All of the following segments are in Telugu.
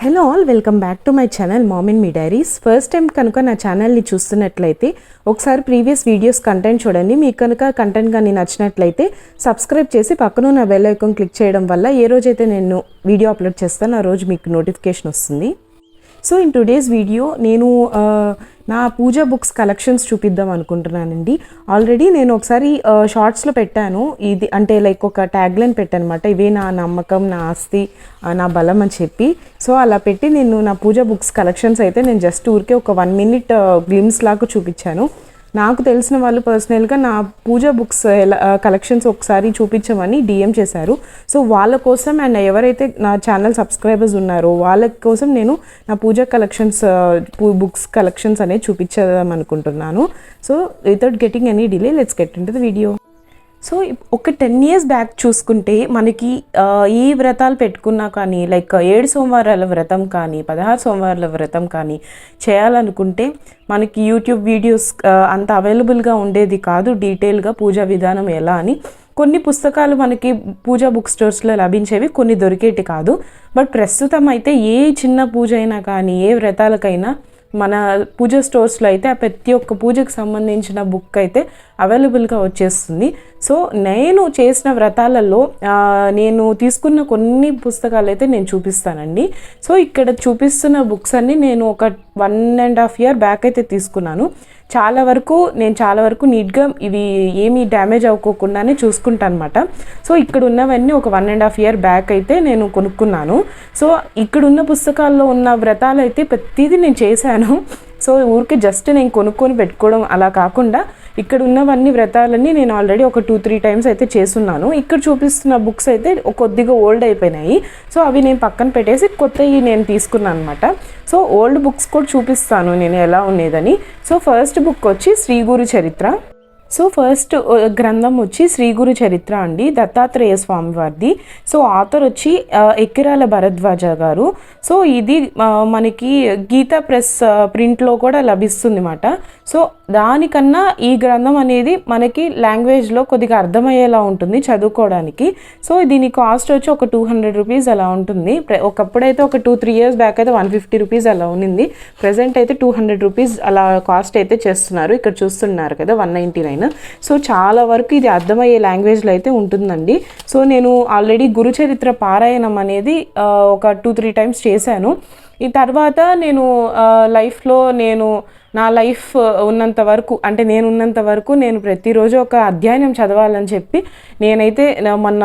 Hello all, welcome back to my channel mom and me diaries. First time కనుక నా ఛానల్ని చూస్తున్నట్లయితే ఒకసారి ప్రీవియస్ వీడియోస్ కంటెంట్ చూడండి. మీకు కనుక కంటెంట్ కానీ నచ్చినట్లయితే సబ్స్క్రైబ్ చేసి పక్కన నా బెల్ ఐకాన్ క్లిక్ చేయడం వల్ల ఏ రోజైతే నేను వీడియో అప్లోడ్ చేస్తానో ఆ రోజు మీకు నోటిఫికేషన్ వస్తుంది. సో ఇన్ టుడేస్ వీడియో నేను నా పూజ బుక్స్ కలెక్షన్స్ చూపిద్దాం అనుకుంటున్నానండి. ఆల్రెడీ నేను ఒకసారి షార్ట్స్లో పెట్టాను, ఇది అంటే లైక్ ఒక ట్యాగ్లైన్ పెట్టాను అనమాట, ఇవే నా నమ్మకం, నా ఆస్తి, నా బలం అని చెప్పి. సో అలా పెట్టి నేను నా పూజ బుక్స్ కలెక్షన్స్ అయితే నేను జస్ట్ ఊరికే ఒక 1 minute గ్లిమ్స్ లాగా చూపించాను. నాకు తెలిసిన వాళ్ళు పర్సనల్గా నా పూజ బుక్స్ కలెక్షన్స్ ఒకసారి చూపించమని డిఎం చేశారు. సో వాళ్ళ కోసం అండ్ ఎవరైతే నా ఛానల్ సబ్స్క్రైబర్స్ ఉన్నారో వాళ్ళ కోసం నేను నా పూజ కలెక్షన్స్ బుక్స్ కలెక్షన్స్ అనేది చూపించేద్దాం అనుకుంటున్నాను. So without getting any delay let's get into the video. So ఒక 10 years బ్యాక్ చూసుకుంటే మనకి ఈ వ్రతాలు పెట్టుకున్నా కానీ లైక్ 7 సోమవారాల వ్రతం కానీ 16 సోమవారాల వ్రతం కానీ చేయాలనుకుంటే మనకి యూట్యూబ్ వీడియోస్ అంత అవైలబుల్గా ఉండేది కాదు, డీటెయిల్గా పూజా విధానం ఎలా అని. కొన్ని పుస్తకాలు మనకి పూజా బుక్ స్టోర్స్లో లభించేవి, కొన్ని దొరికేటి కాదు. బట్ ప్రస్తుతం అయితే ఏ చిన్న పూజ అయినా కానీ ఏ వ్రతాలకైనా మన పూజ స్టోర్స్లో అయితే ఆ ప్రతి ఒక్క పూజకు సంబంధించిన బుక్ అయితే అవైలబుల్గా వచ్చేస్తుంది. సో నేను చేసిన వ్రతాలలో నేను తీసుకున్న కొన్ని పుస్తకాలు అయితే నేను చూపిస్తానండి. సో ఇక్కడ చూపిస్తున్న బుక్స్ అన్నీ నేను ఒక 1.5 year బ్యాక్ అయితే తీసుకున్నాను. చాలా వరకు నీట్గా ఇవి ఏమీ డ్యామేజ్ అవ్వకోకుండానే చూసుకుంటాను అనమాట. సో ఇక్కడ ఉన్నవన్నీ ఒక 1.5 year బ్యాక్ అయితే నేను కొనుక్కున్నాను. సో ఇక్కడ ఉన్న పుస్తకాల్లో ఉన్న వ్రతాలు అయితే ప్రతిదీ నేను చేశాను. సో ఊరికే జస్ట్ నేను కొనుక్కొని పెట్టుకోవడం అలా కాకుండా ఇక్కడ ఉన్నవన్నీ వ్రతాలన్నీ నేను ఆల్రెడీ ఒక 2-3 times అయితే చేస్తున్నాను. ఇక్కడ చూపిస్తున్న బుక్స్ అయితే కొద్దిగా ఓల్డ్ అయిపోయినాయి. సో అవి నేను పక్కన పెట్టేసి కొత్తవి నేను తీసుకున్నాను అనమాట. సో ఓల్డ్ బుక్స్ కూడా చూపిస్తాను నేను ఎలా ఉండేదని. సో ఫస్ట్ బుక్ వచ్చి శ్రీ గురు చరిత్ర. సో ఫస్ట్ గ్రంథం వచ్చి శ్రీ గురు చరిత్ర అండి, దత్తాత్రేయ స్వామి వారిది. సో ఆథర్ వచ్చి ఎక్కిరాల భరద్వాజ గారు. సో ఇది మనకి గీతా ప్రెస్ ప్రింట్లో కూడా లభిస్తుంది అన్నమాట. సో దానికన్నా ఈ గ్రంథం అనేది మనకి లాంగ్వేజ్లో కొద్దిగా అర్థమయ్యేలా ఉంటుంది చదువుకోవడానికి. సో దీని కాస్ట్ వచ్చి ఒక 200 rupees అలా ఉంటుంది. ఒకప్పుడైతే ఒక 2-3 years బ్యాక్ అయితే 150 rupees అలా ఉన్నింది. ప్రజెంట్ అయితే 200 rupees అలా కాస్ట్ అయితే చేస్తున్నారు. ఇక్కడ చూస్తున్నారు కదా 199. సో చాలా వరకు ఇది అర్థమయ్యే లాంగ్వేజ్లో అయితే ఉంటుందండి. సో నేను ఆల్రెడీ గురుచరిత్ర పారాయణం అనేది ఒక 2-3 times చేశాను. ఈ తర్వాత నేను లైఫ్లో నా లైఫ్ ఉన్నంత వరకు అంటే నేనున్నంత వరకు నేను ప్రతిరోజు ఒక అధ్యాయం చదవాలని చెప్పి నేనైతే మొన్న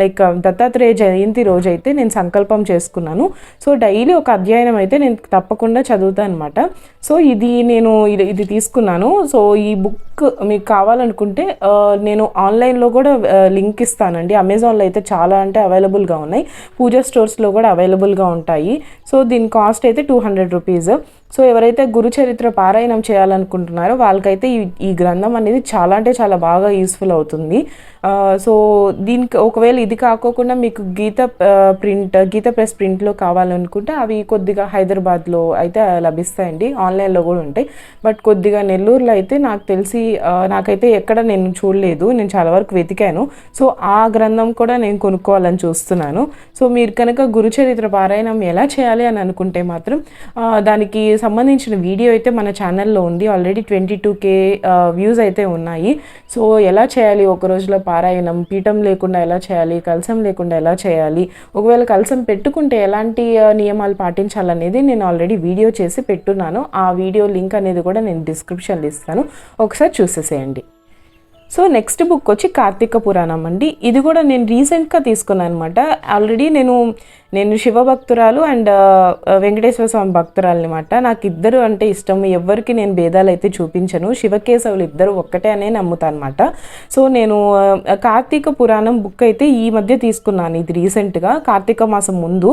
లైక్ దత్తాత్రేయ జయంతి రోజైతే నేను సంకల్పం చేసుకున్నాను. సో డైలీ ఒక అధ్యాయం అయితే నేను తప్పకుండా చదువుతాను అనమాట. సో ఇది తీసుకున్నాను. సో ఈ బుక్ మీకు కావాలనుకుంటే నేను ఆన్లైన్లో కూడా లింక్ ఇస్తానండి. అమెజాన్లో అయితే చాలా అంటే అవైలబుల్గా ఉన్నాయి, పూజా స్టోర్స్లో కూడా అవైలబుల్గా ఉంటాయి. సో దీని కాస్ట్ అయితే 200 rupees. సో ఎవరైతే గురుచరిత్ర పారాయణం చేయాలనుకుంటున్నారో వాళ్ళకైతే ఈ గ్రంథం అనేది చాలా అంటే చాలా బాగా యూస్ఫుల్ అవుతుంది. సో దీనికి ఒకవేళ ఇది కాకోకుండా మీకు గీత ప్రెస్ ప్రింట్లో కావాలనుకుంటే అవి కొద్దిగా హైదరాబాద్లో అయితే లభిస్తాయండి, ఆన్లైన్లో కూడా ఉంటాయి. బట్ కొద్దిగా నెల్లూరులో అయితే నాకు తెలిసి నాకైతే ఎక్కడ నేను చూడలేదు, నేను చాలా వరకు వెతికాను. సో ఆ గ్రంథం కూడా నేను కొనుక్కోవాలని చూస్తున్నాను. సో మీరు కనుక గురుచరిత్ర పారాయణం ఎలా చేయాలి అని అనుకుంటే మాత్రం దానికి సంబంధించిన వీడియో అయితే మన ఛానల్లో ఉంది. ఆల్రెడీ 22K వ్యూస్ అయితే ఉన్నాయి. సో ఎలా చేయాలి ఒక రోజులో పారాయణం, పీఠం లేకుండా ఎలా చేయాలి, కలశం లేకుండా ఎలా చేయాలి, ఒకవేళ కలశం పెట్టుకుంటే ఎలాంటి నియమాలు పాటించాలనేది నేను ఆల్రెడీ వీడియో చేసి పెట్టున్నాను. ఆ వీడియో లింక్ అనేది కూడా నేను డిస్క్రిప్షన్లో ఇస్తాను, ఒకసారి చూసేసేయండి. సో నెక్స్ట్ బుక్ వచ్చి కార్తీక పురాణం అండి. ఇది కూడా నేను రీసెంట్గా తీసుకున్నాను అనమాట. ఆల్రెడీ నేను శివభక్తురాలు అండ్ వెంకటేశ్వర స్వామి భక్తురాలు అనమాట. నాకు ఇద్దరు అంటే ఇష్టం, ఎవరికి నేను భేదాలు అయితే చూపించను. శివకేశవులు ఇద్దరు ఒక్కటే అనే నమ్ముతాను అనమాట. సో నేను కార్తీక పురాణం బుక్ అయితే ఈ మధ్య తీసుకున్నాను, ఇది రీసెంట్గా కార్తీక మాసం ముందు.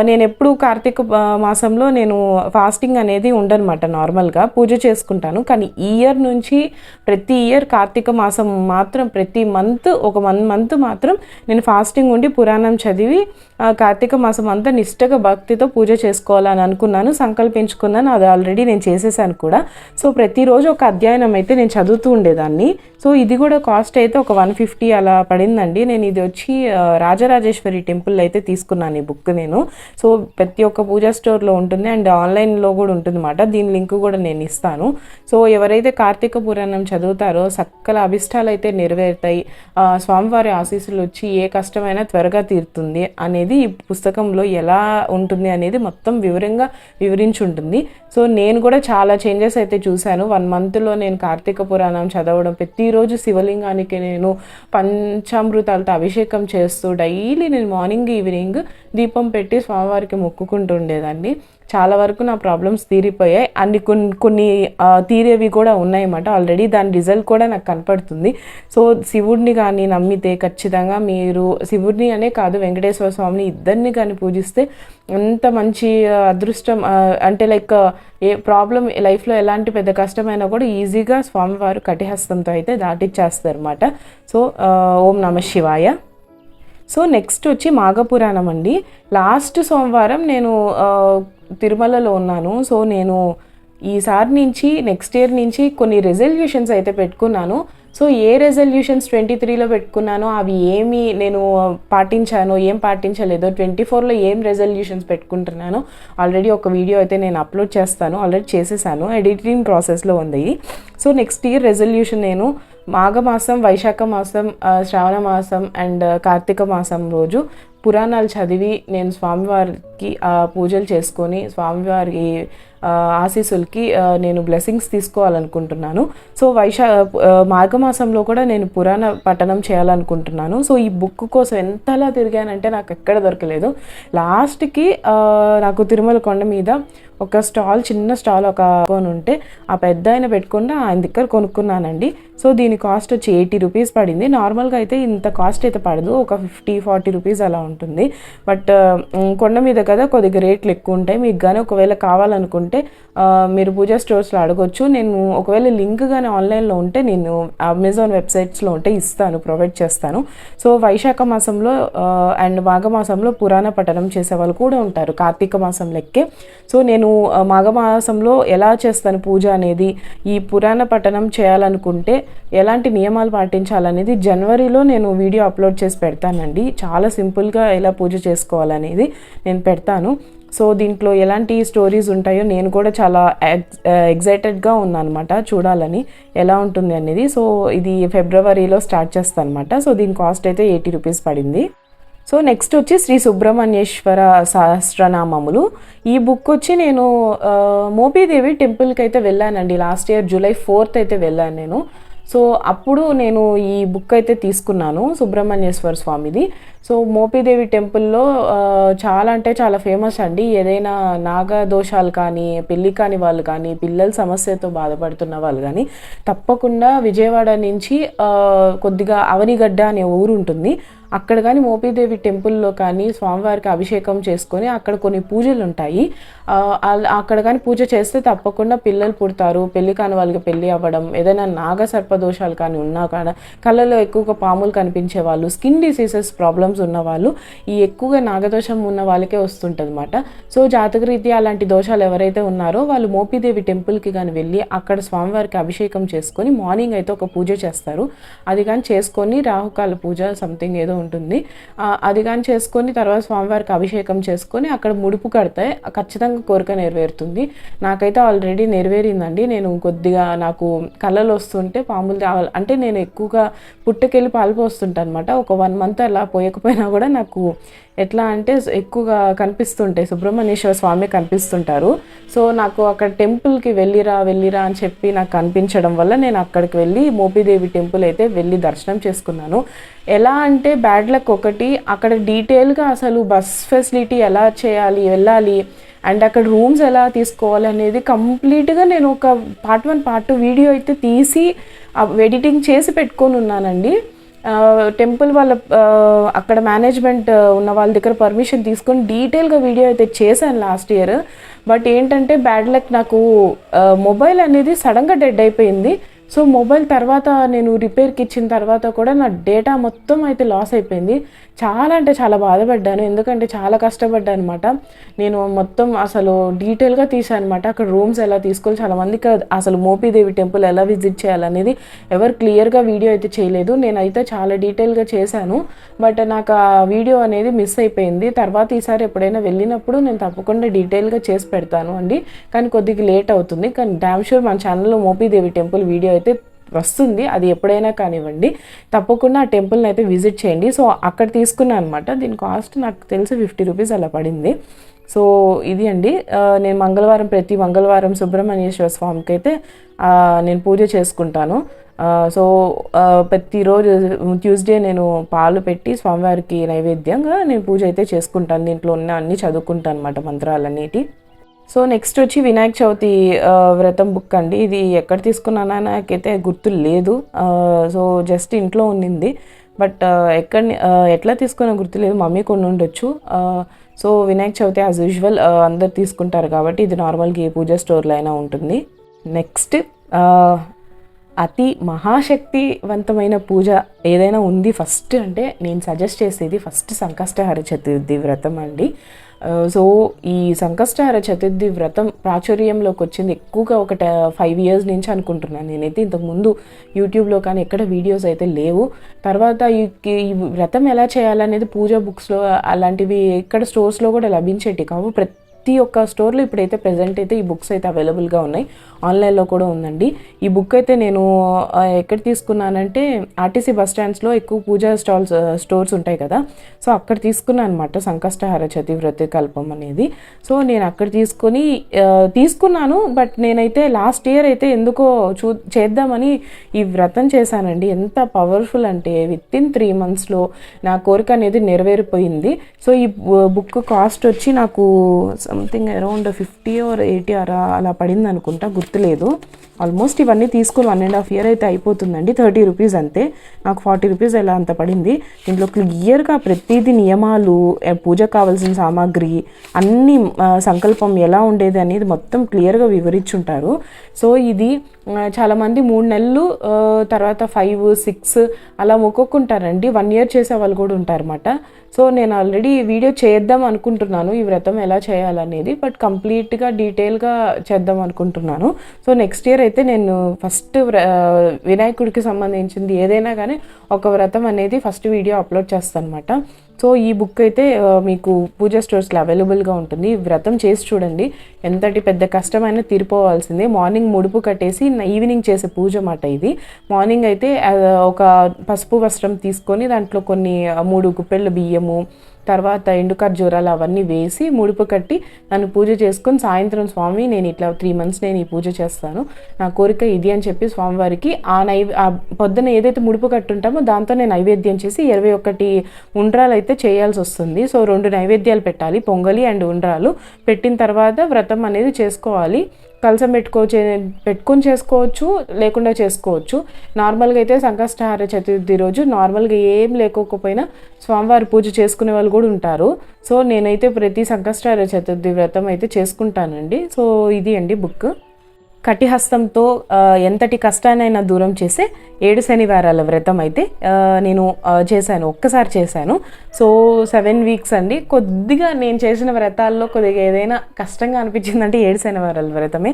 నేను ఎప్పుడు కార్తీక మాసంలో నేను ఫాస్టింగ్ అనేది ఉండనమాట, నార్మల్గా పూజ చేసుకుంటాను. కానీ ఈ ఇయర్ నుంచి ప్రతి ఇయర్ కార్తీక మాసం మాత్రం ప్రతి మంత్ ఒక 1 month మాత్రం నేను ఫాస్టింగ్ ఉండి పురాణం చదివి కార్తీక కార్తీక మాసం అంతా నిష్టగా భక్తితో పూజ చేసుకోవాలని అనుకున్నాను, సంకల్పించుకున్నాను. అది ఆల్రెడీ నేను చేసేసాను కూడా. సో ప్రతిరోజు ఒక అధ్యయనం అయితే నేను చదువుతూ ఉండేదాన్ని. సో ఇది కూడా కాస్ట్ అయితే ఒక 150 అలా పడిందండి. నేను ఇది వచ్చి రాజరాజేశ్వరి టెంపుల్ అయితే తీసుకున్నాను ఈ బుక్ నేను. సో ప్రతి ఒక్క పూజా స్టోర్లో ఉంటుంది అండ్ ఆన్లైన్లో కూడా ఉంటుంది అన్నమాట. దీని లింక్ కూడా నేను ఇస్తాను. సో ఎవరైతే కార్తీక పురాణం చదువుతారో సకల అభిష్టాలు అయితే నెరవేరుతాయి, స్వామివారి ఆశీస్సులు వచ్చి ఏ కష్టమైనా త్వరగా తీరుతుంది అనేది ఈ పుస్తకంలో ఎలా ఉంటుంది అనేది మొత్తం వివరంగా వివరించి ఉంటుంది. సో నేను కూడా చాలా చేంజెస్ అయితే చూశాను. 1 మంత్లో నేను కార్తీక పురాణం చదవడం, ప్రతిరోజు శివలింగానికి నేను పంచామృతాలతో అభిషేకం చేస్తూ డైలీ నేను మార్నింగ్ ఈవినింగ్ దీపం పెట్టి స్వామివారికి మొక్కుకుంటూ ఉండేదాన్ని. చాలా వరకు నా ప్రాబ్లమ్స్ తీరిపోయాయి. అన్ని కొన్ని తీరేవి కూడా ఉన్నాయన్నమాట ఆల్రెడీ. దాని రిజల్ట్ కూడా నాకు కనపడుతుంది. సో శివుడిని కానీ నమ్మితే ఖచ్చితంగా మీరు శివుడిని అనే కాదు, వెంకటేశ్వర స్వామిని ఇద్దరిని కానీ పూజిస్తే ఎంత మంచి అదృష్టం, అంటే లైక్ ఏ ప్రాబ్లం లైఫ్లో ఎలాంటి పెద్ద కష్టమైనా కూడా ఈజీగా స్వామివారు కటిహస్తంతో అయితే దాటిచ్చేస్తారు అన్నమాట. సో ఓం నమః శివాయ. సో నెక్స్ట్ వచ్చి మాఘపురాణం అండి. లాస్ట్ సోమవారం నేను తిరుమలలో ఉన్నాను. సో నేను ఈసారి నుంచి నెక్స్ట్ ఇయర్ నుంచి కొన్ని రెజల్యూషన్స్ అయితే పెట్టుకున్నాను. సో ఏ రెజల్యూషన్స్ 23లో పెట్టుకున్నానో అవి ఏమి నేను పాటించానో ఏం పాటించలేదో, 24లో ఏం రెజల్యూషన్స్ పెట్టుకుంటున్నానో ఆల్రెడీ ఒక వీడియో అయితే నేను అప్లోడ్ చేస్తాను. ఆల్రెడీ చేసేసాను, ఎడిటింగ్ ప్రాసెస్లో ఉంది. సో నెక్స్ట్ ఇయర్ రెజల్యూషన్ నేను మాఘమాసం, వైశాఖ మాసం, శ్రావణ మాసం అండ్ కార్తీక మాసం రోజు పురాణాలు చదివి నేను స్వామివారికి పూజలు చేసుకొని స్వామివారి ఆశీస్సులకి నేను బ్లెస్సింగ్స్ తీసుకోవాలనుకుంటున్నాను. సో మాఘమాసంలో కూడా నేను పురాణ పఠనం చేయాలనుకుంటున్నాను. సో ఈ బుక్ కోసం ఎంతలా తిరిగానంటే నాకు ఎక్కడ దొరకలేదు. లాస్ట్కి నాకు తిరుమల కొండ మీద ఒక స్టాల్, చిన్న స్టాల్ ఒక ఉంటే ఆ పెద్ద ఆయన పెట్టుకుని ఆయన దగ్గర కొనుక్కున్నానండి. సో దీని కాస్ట్ వచ్చి 80 రూపీస్ పడింది. నార్మల్గా అయితే ఇంత కాస్ట్ అయితే పడదు, ఒక 50-40 రూపీస్ అలా ఉంటుంది. బట్ కొండ మీద కదా కొద్దిగా రేట్లు ఎక్కువ ఉంటాయి. మీకు కానీ ఒకవేళ కావాలనుకుంటే మీరు పూజా స్టోర్స్లో అడగొచ్చు. నేను ఒకవేళ లింక్ కానీ ఆన్లైన్లో ఉంటే నేను అమెజాన్ వెబ్సైట్స్లో ఉంటే ఇస్తాను, ప్రొవైడ్ చేస్తాను. సో వైశాఖ మాసంలో అండ్ మాఘమాసంలో పురాణ పఠనం చేసే వాళ్ళు కూడా ఉంటారు, కార్తీక మాసం లెక్కే. సో నేను మాఘమాసంలో ఎలా చేస్తాను పూజ అనేది, ఈ పురాణ పఠనం చేయాలనుకుంటే ఎలాంటి నియమాలు పాటించాలనేది జనవరిలో నేను వీడియో అప్లోడ్ చేసి పెడతానండి. చాలా సింపుల్గా ఎలా పూజ చేసుకోవాలనేది నేను పెడతాను. సో దీంట్లో ఎలాంటి స్టోరీస్ ఉంటాయో నేను కూడా చాలా ఎగ్జైటెడ్గా ఉన్నాను అనమాట చూడాలని ఎలా ఉంటుంది అనేది. సో ఇది ఫిబ్రవరిలో స్టార్ట్ చేస్తాను అనమాట. సో దీని కాస్ట్ అయితే 80 రూపీస్ పడింది. సో నెక్స్ట్ వచ్చి శ్రీ సుబ్రహ్మణ్యేశ్వర సహస్రనామములు. ఈ బుక్ వచ్చి నేను మోపీదేవి టెంపుల్కి అయితే వెళ్ళానండి. లాస్ట్ ఇయర్ July 4th అయితే వెళ్ళాను నేను. సో అప్పుడు నేను ఈ బుక్ అయితే తీసుకున్నాను, సుబ్రహ్మణ్యేశ్వర స్వామిది. సో మోపీదేవి టెంపుల్లో చాలా అంటే చాలా ఫేమస్ అండి. ఏదైనా నాగదోషాలు కానీ, పెళ్ళి కాని వాళ్ళు కానీ, పిల్లల సమస్యతో బాధపడుతున్న వాళ్ళు కానీ తప్పకుండా విజయవాడ నుంచి కొద్దిగా అవనిగడ్డ అనే ఊరు ఉంటుంది, అక్కడ కానీ మోపీదేవి టెంపుల్లో కానీ స్వామివారికి అభిషేకం చేసుకొని అక్కడ కొన్ని పూజలు ఉంటాయి. అక్కడ కానీ పూజ చేస్తే తప్పకుండా పిల్లలు పుడతారు, పెళ్లి కాని వాళ్ళకి పెళ్ళి అవ్వడం, ఏదైనా నాగసర్పదోషాలు కానీ ఉన్నా కానీ, కళ్ళలో ఎక్కువగా పాములు కనిపించే వాళ్ళు, స్కిన్ డిసీజెస్ ప్రాబ్లమ్స్ ఉన్నవాళ్ళు, ఈ ఎక్కువగా నాగదోషం ఉన్న వాళ్ళకే వస్తుంటుంది అన్నమాట. సో జాతకరీత్యా అలాంటి దోషాలు ఎవరైతే ఉన్నారో వాళ్ళు మోపీదేవి టెంపుల్కి కానీ వెళ్ళి అక్కడ స్వామివారికి అభిషేకం చేసుకొని మార్నింగ్ అయితే ఒక పూజ చేస్తారు. అది కానీ చేసుకొని రాహుకాల పూజ సంథింగ్ ఏదో ఉంటుంది, అది కానీ చేసుకొని తర్వాత స్వామివారికి అభిషేకం చేసుకొని అక్కడ ముడుపు కడితే ఖచ్చితంగా కోరిక నెరవేరుతుంది. నాకైతే ఆల్రెడీ నెరవేరిందండి. నేను కొద్దిగా నాకు కళ్ళలు వస్తుంటే పాములు అంటే నేను ఎక్కువగా పుట్టకెళ్ళి పాలు పోస్తుంటాను అనమాట. ఒక 1 month అలా పోయకపోయినా కూడా నాకు ఎట్లా అంటే ఎక్కువగా కనిపిస్తుంటాయి, సుబ్రహ్మణ్యేశ్వర స్వామి కనిపిస్తుంటారు. సో నాకు అక్కడ టెంపుల్కి వెళ్ళిరా అని చెప్పి నాకు కనిపించడం వల్ల నేను అక్కడికి వెళ్ళి మోపీదేవి టెంపుల్ అయితే వెళ్ళి దర్శనం చేసుకున్నాను. ఎలా అంటే బ్యాడ్ లక్ ఒకటి, అక్కడ డీటెయిల్గా అసలు బస్ ఫెసిలిటీ ఎలా చేయాలి, వెళ్ళాలి అండ్ అక్కడ రూమ్స్ ఎలా తీసుకోవాలి అనేది కంప్లీట్గా నేను ఒక part 1 part 2 వీడియో అయితే తీసి ఎడిటింగ్ చేసి పెట్టుకొని ఉన్నానండి. టెంపుల్ వాళ్ళ అక్కడ మేనేజ్మెంట్ ఉన్న వాళ్ళ దగ్గర పర్మిషన్ తీసుకొని డీటెయిల్గా వీడియో అయితే చేశాను లాస్ట్ ఇయర్. బట్ ఏంటంటే బ్యాడ్ లక్, నాకు మొబైల్ అనేది సడన్గా డెడ్ అయిపోయింది. సో మొబైల్ తర్వాత నేను రిపేర్కి ఇచ్చిన తర్వాత కూడా నా డేటా మొత్తం అయితే లాస్ అయిపోయింది. చాలా అంటే చాలా బాధపడ్డాను, ఎందుకంటే చాలా కష్టపడ్డాను అనమాట. నేను మొత్తం అసలు డీటెయిల్గా తీసాను అనమాట. అక్కడ రూమ్స్ ఎలా తీసుకోవాలి, చాలామందికి అసలు మోపీదేవి టెంపుల్ ఎలా విజిట్ చేయాలనేది ఎవరు క్లియర్గా వీడియో అయితే చేయలేదు. నేనైతే చాలా డీటెయిల్గా చేశాను, బట్ నాకు ఆ వీడియో అనేది మిస్ అయిపోయింది. తర్వాత ఈసారి ఎప్పుడైనా వెళ్ళినప్పుడు నేను తప్పకుండా డీటెయిల్గా చేసి పెడతాను అండి, కానీ కొద్దిగా లేట్ అవుతుంది. కానీ డామ్ షూర్ మన ఛానల్లో మోపీదేవి టెంపుల్ వీడియో అయితే వస్తుంది, అది ఎప్పుడైనా కానివ్వండి. తప్పకుండా ఆ టెంపుల్ని అయితే విజిట్ చేయండి. సో అక్కడ తీసుకున్నాను అనమాట. దీని కాస్ట్ నాకు తెలిసి 50 రూపీస్ అలా పడింది. సో ఇది అండి, నేను ప్రతి మంగళవారం సుబ్రహ్మణ్యేశ్వర స్వామికి అయితే నేను పూజ చేసుకుంటాను. సో ప్రతిరోజు ట్యూస్డే నేను పాలు పెట్టి స్వామివారికి నైవేద్యంగా నేను పూజ అయితే చేసుకుంటాను. దీంట్లో ఉన్న అన్నీ చదువుకుంటాను అనమాట, మంత్రాలన్నిటి. సో నెక్స్ట్ వచ్చి వినాయక చవితి వ్రతం బుక్ అండి. ఇది ఎక్కడ తీసుకున్నానా నాకైతే గుర్తు లేదు. సో జస్ట్ ఇంట్లో ఉండింది, బట్ ఎట్లా తీసుకున్నా గుర్తులేదు. మమ్మీ కొన్ని ఉండొచ్చు. So Vinayaka Chavithi as usual అందరు తీసుకుంటారు కాబట్టి ఇది నార్మల్గా ఏ పూజ స్టోర్లో అయినా ఉంటుంది. నెక్స్ట్ అతి మహాశక్తివంతమైన పూజ ఏదైనా ఉంది ఫస్ట్ అంటే నేను సజెస్ట్ చేసేది ఫస్ట్ సంకష్టహర చతుర్థి వ్రతం అండి. సో ఈ సంకష్టహర చతుర్థి వ్రతం ప్రాచుర్యంలోకి వచ్చింది ఎక్కువగా ఒక 5 years నుంచి అనుకుంటున్నాను నేనైతే. ఇంతకుముందు యూట్యూబ్లో కానీ ఎక్కడ వీడియోస్ అయితే లేవు. తర్వాత ఈ వ్రతం ఎలా చేయాలనేది పూజా బుక్స్లో అలాంటివి ఎక్కడ స్టోర్స్లో కూడా లభించేటి కావు. ప్రతి ఒక్క స్టోర్లో ఇప్పుడైతే ప్రజెంట్ అయితే ఈ బుక్స్ అయితే అవైలబుల్గా ఉన్నాయి, ఆన్లైన్లో కూడా ఉందండి. ఈ బుక్ అయితే నేను ఎక్కడ తీసుకున్నానంటే ఆర్టీసీ బస్ స్టాండ్స్లో ఎక్కువ పూజా స్టోర్స్ ఉంటాయి కదా, సో అక్కడ తీసుకున్నాను అనమాట సంకష్టహర చతుర్థి కల్పం అనేది. సో నేను అక్కడ తీసుకున్నాను, బట్ నేనైతే లాస్ట్ ఇయర్ అయితే ఎందుకో చేద్దామని ఈ వ్రతం చేశానండి. ఎంత పవర్ఫుల్ అంటే వితిన్ 3 monthsలో నా కోరిక అనేది నెరవేరిపోయింది. సో ఈ బుక్ కాస్ట్ వచ్చి నాకు సంథింగ్ అరౌండ్ 50 or 80 అలా పడింది అనుకుంటా, గుర్తులేదు. ఆల్మోస్ట్ ఇవన్నీ తీసుకుని 1.5 year అయితే అయిపోతుందండి. 30 రూపీస్ అంతే, నాకు 40 రూపీస్ ఎలా అంత పడింది. దీంట్లో క్లియర్గా ప్రతిదీ నియమాలు, పూజ కావాల్సిన సామాగ్రి అన్ని, సంకల్పం ఎలా ఉండేది అనేది మొత్తం క్లియర్గా వివరించుంటారు. సో ఇది చాలామంది 3 నెలలు తర్వాత 5, 6 అలా మొక్కుకుంటారండి. 1 year చేసే వాళ్ళు కూడా ఉంటారన్నమాట. సో నేను ఆల్రెడీ వీడియో చేద్దాం అనుకుంటున్నాను ఈ వ్రతం ఎలా చేయాలనేది, బట్ కంప్లీట్గా డీటెయిల్గా చేద్దాం అనుకుంటున్నాను. సో నెక్స్ట్ ఇయర్ అయితే నేను ఫస్ట్ వినాయకుడికి సంబంధించింది ఏదైనా కానీ ఒక వ్రతం అనేది ఫస్ట్ వీడియో అప్లోడ్ చేస్తాను అనమాట. సో ఈ బుక్ అయితే మీకు పూజా స్టోర్స్లో అవైలబుల్గా ఉంటుంది. వ్రతం చేసి చూడండి, ఎంతటి పెద్ద కష్టమైనా తీరిపోవాల్సిందే. మార్నింగ్ ముడుపు కట్టేసి ఈవినింగ్ చేసే పూజ మాట ఇది. మార్నింగ్ అయితే ఒక పసుపు వస్త్రం తీసుకొని దాంట్లో కొన్ని 3 గుప్పెళ్ళు బియ్యము, తర్వాత ఎండు ఖర్జూరాలు అవన్నీ వేసి ముడుపు కట్టి నన్ను పూజ చేసుకొని సాయంత్రం స్వామి నేను ఇట్లా 3 months నేను ఈ పూజ చేస్తాను, నా కోరిక ఇది అని చెప్పి స్వామివారికి ఆ పొద్దున ఏదైతే ముడుపు కట్టుంటామో దాంతో నేను నైవేద్యం చేసి 21 ఉండ్రాలు అయితే చేయాల్సి వస్తుంది. సో 2 నైవేద్యాలు పెట్టాలి, పొంగలి అండ్ ఉండ్రాలు. పెట్టిన తర్వాత వ్రతం అనేది చేసుకోవాలి. కలసం పెట్టుకొని చేసుకోవచ్చు, లేకుండా చేసుకోవచ్చు. నార్మల్గా అయితే సంకష్టహార చతుర్థి రోజు నార్మల్గా ఏం లేకపోయినా స్వామివారి పూజ చేసుకునే వాళ్ళు కూడా ఉంటారు. సో నేనైతే ప్రతి సంకష్టహార చతుర్థి వ్రతం అయితే చేసుకుంటానండి. సో ఇది అండి బుక్. కటిహస్తంతో ఎంతటి కష్టాన్నైనా దూరం చేసే 7 శనివారాల వ్రతం అయితే నేను ఒక్కసారి చేశాను. సో 7 weeks అండి. కొద్దిగా నేను చేసిన వ్రతాల్లో కొద్దిగా ఏదైనా కష్టంగా అనిపించిందంటే 7 శనివారాల వ్రతమే.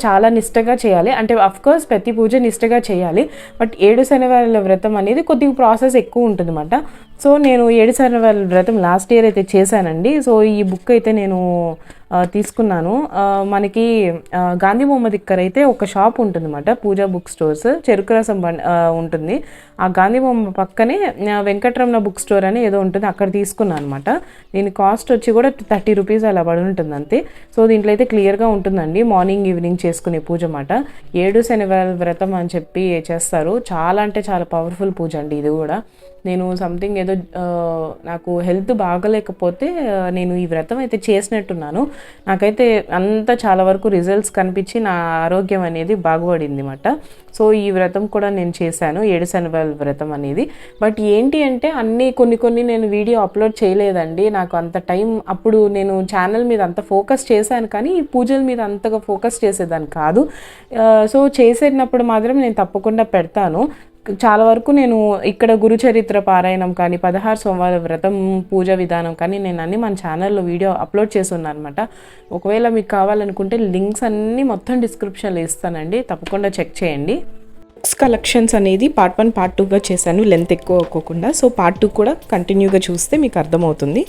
చాలా నిష్టగా చేయాలి, అంటే అఫ్కోర్స్ ప్రతి పూజ నిష్టగా చేయాలి, బట్ 7 శనివారాల వ్రతం అనేది కొద్దిగా ప్రాసెస్ ఎక్కువ ఉంటుంది అన్నమాట. సో నేను 7 శనివారాల వ్రతం లాస్ట్ ఇయర్ అయితే చేశానండి. సో ఈ బుక్ అయితే నేను తీసుకున్నాను. మనకి గాంధీ బొమ్మ దగ్గర అయితే ఒక షాప్ ఉంటుంది అన్నమాట, పూజా బుక్ స్టోర్స్, చెరుకు రసం ఉంటుంది. ఆ గాంధీ బొమ్మ పక్కనే వెంకటరమణ బుక్ స్టోర్ అని ఏదో ఉంటుంది, అక్కడ తీసుకున్నాను అనమాట. దీని కాస్ట్ వచ్చి కూడా 30 రూపీస్ అలా పడి ఉంటుంది అంతే. సో దీంట్లో అయితే క్లియర్గా ఉంటుందండి మార్నింగ్ ఈవినింగ్ చేసుకునే పూజ అన్నమాట. 7 శనివారాల వ్రతం అని చెప్పి చేస్తారు. చాలా అంటే చాలా పవర్ఫుల్ పూజ అండి ఇది కూడా. నేను సంథింగ్ ఏదో నాకు హెల్త్ బాగలేకపోతే నేను ఈ వ్రతం అయితే చేసినట్టున్నాను. నాకైతే అంతా చాలా వరకు రిజల్ట్స్ కనిపించి నా ఆరోగ్యం అనేది బాగుపడింది అన్నమాట. సో ఈ వ్రతం కూడా నేను చేశాను, 7 శనివారాల వ్రతం అనేది. బట్ ఏంటి అంటే కొన్ని నేను వీడియో అప్లోడ్ చేయలేదండి. నాకు అంత టైం అప్పుడు నేను ఛానల్ మీద అంత ఫోకస్ చేశాను, కానీ ఈ పూజల మీద అంతగా ఫోకస్ చేసేదాన్ని కాదు. సో చేసేటప్పుడు మాత్రం నేను తప్పకుండా పెడతాను. చాలా వరకు నేను ఇక్కడ గురుచరిత్ర పారాయణం కానీ 16 సోమవార వ్రతం పూజ విధానం కానీ నేను అన్నీ మన ఛానల్లో వీడియో అప్లోడ్ చేసి ఉన్నాను అనమాట. ఒకవేళ మీకు కావాలనుకుంటే లింక్స్ అన్నీ మొత్తం డిస్క్రిప్షన్లో ఇస్తానండి, తప్పకుండా చెక్ చేయండి. బుక్స్ కలెక్షన్స్ అనేది పార్ట్ 1 పార్ట్ 2గా చేశాను, లెంత్ ఎక్కువ అవ్వకుండా. సో పార్ట్ 2 కూడా కంటిన్యూగా చూస్తే మీకు అర్థమవుతుంది.